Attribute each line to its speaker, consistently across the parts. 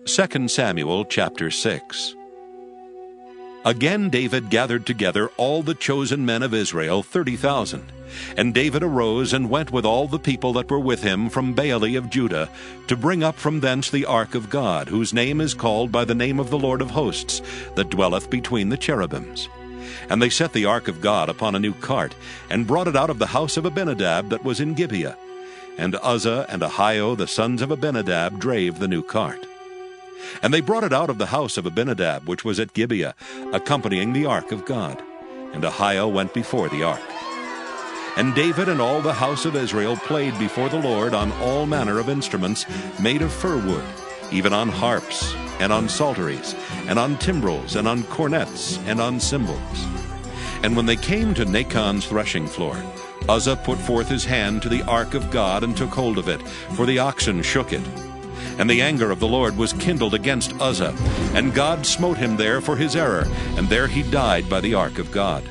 Speaker 1: 2 Samuel chapter 6. Again David gathered together all the chosen men of Israel, 30,000. And David arose and went with all the people that were with him from Baale of Judah, to bring up from thence the ark of God, whose name is called by the name of the Lord of hosts, that dwelleth between the cherubims. And they set the ark of God upon a new cart, and brought it out of the house of Abinadab that was in Gibeah. And Uzzah and Ahio the sons of Abinadab drave the new cart. And they brought it out of the house of Abinadab, which was at Gibeah, accompanying the ark of God. And Ahio went before the ark. And David and all the house of Israel played before the Lord on all manner of instruments made of fir wood, even on harps, and on psalteries, and on timbrels, and on cornets, and on cymbals. And when they came to Nachon's threshing floor, Uzzah put forth his hand to the ark of God, and took hold of it, for the oxen shook it. And the anger of the Lord was kindled against Uzzah, and God smote him there for his error, and there he died by the ark of God.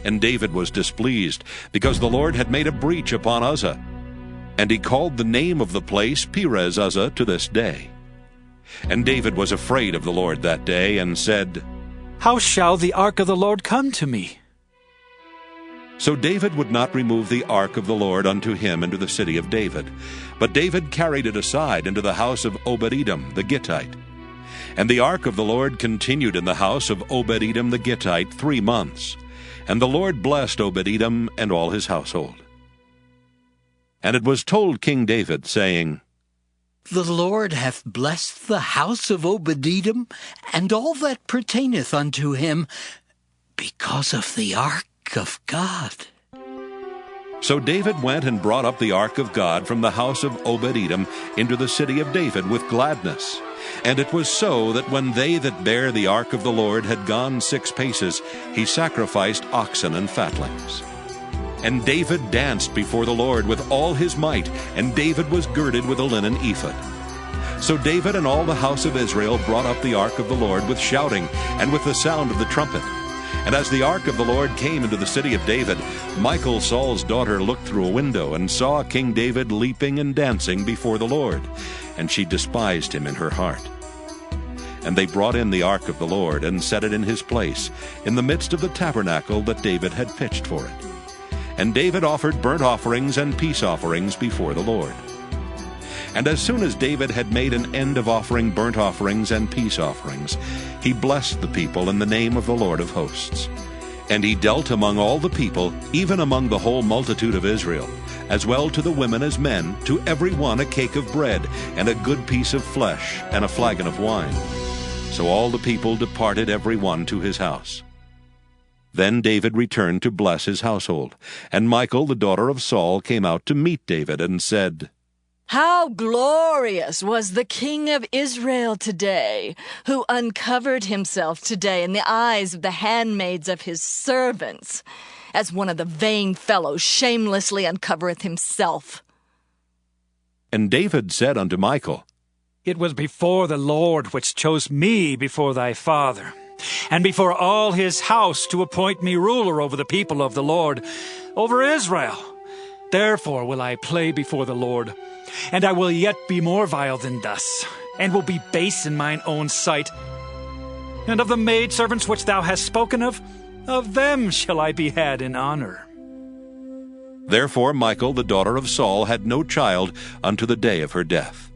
Speaker 1: And David was displeased, because the Lord had made a breach upon Uzzah. And he called the name of the place Perez Uzzah to this day. And David was afraid of the Lord that day, and said,
Speaker 2: How shall the ark of the Lord come to me?
Speaker 1: So David would not remove the ark of the Lord unto him into the city of David, but David carried it aside into the house of Obed-Edom the Gittite. And the ark of the Lord continued in the house of Obed-Edom the Gittite 3 months. And the Lord blessed Obed-Edom and all his household. And it was told King David, saying,
Speaker 3: The Lord hath blessed the house of Obed-Edom, and all that pertaineth unto him, because of the ark of God.
Speaker 1: So David went and brought up the ark of God from the house of Obed-Edom into the city of David with gladness. And it was so that when they that bare the ark of the Lord had gone 6 paces, he sacrificed oxen and fatlings. And David danced before the Lord with all his might, and David was girded with a linen ephod. So David and all the house of Israel brought up the ark of the Lord with shouting, and with the sound of the trumpet. And as the ark of the Lord came into the city of David, Michal, Saul's daughter, looked through a window, and saw King David leaping and dancing before the Lord. And she despised him in her heart. And they brought in the ark of the Lord, and set it in his place, in the midst of the tabernacle that David had pitched for it. And David offered burnt offerings and peace offerings before the Lord. And as soon as David had made an end of offering burnt offerings and peace offerings, he blessed the people in the name of the Lord of hosts. And he dealt among all the people, even among the whole multitude of Israel, as well to the women as men, to every one a cake of bread, and a good piece of flesh, and a flagon of wine. So all the people departed every one to his house. Then David returned to bless his household. And Michal, the daughter of Saul, came out to meet David, and said,
Speaker 4: How glorious was the King of Israel today, who uncovered himself today in the eyes of the handmaids of his servants, as one of the vain fellows shamelessly uncovereth himself.
Speaker 1: And David said unto Michal,
Speaker 2: It was before the Lord which chose me before thy father, and before all his house, to appoint me ruler over the people of the Lord, over Israel. Therefore will I play before the Lord, and I will yet be more vile than thus, and will be base in mine own sight. And of the maidservants which thou hast spoken of them shall I be had in honor.
Speaker 1: Therefore Michal, the daughter of Saul, had no child unto the day of her death.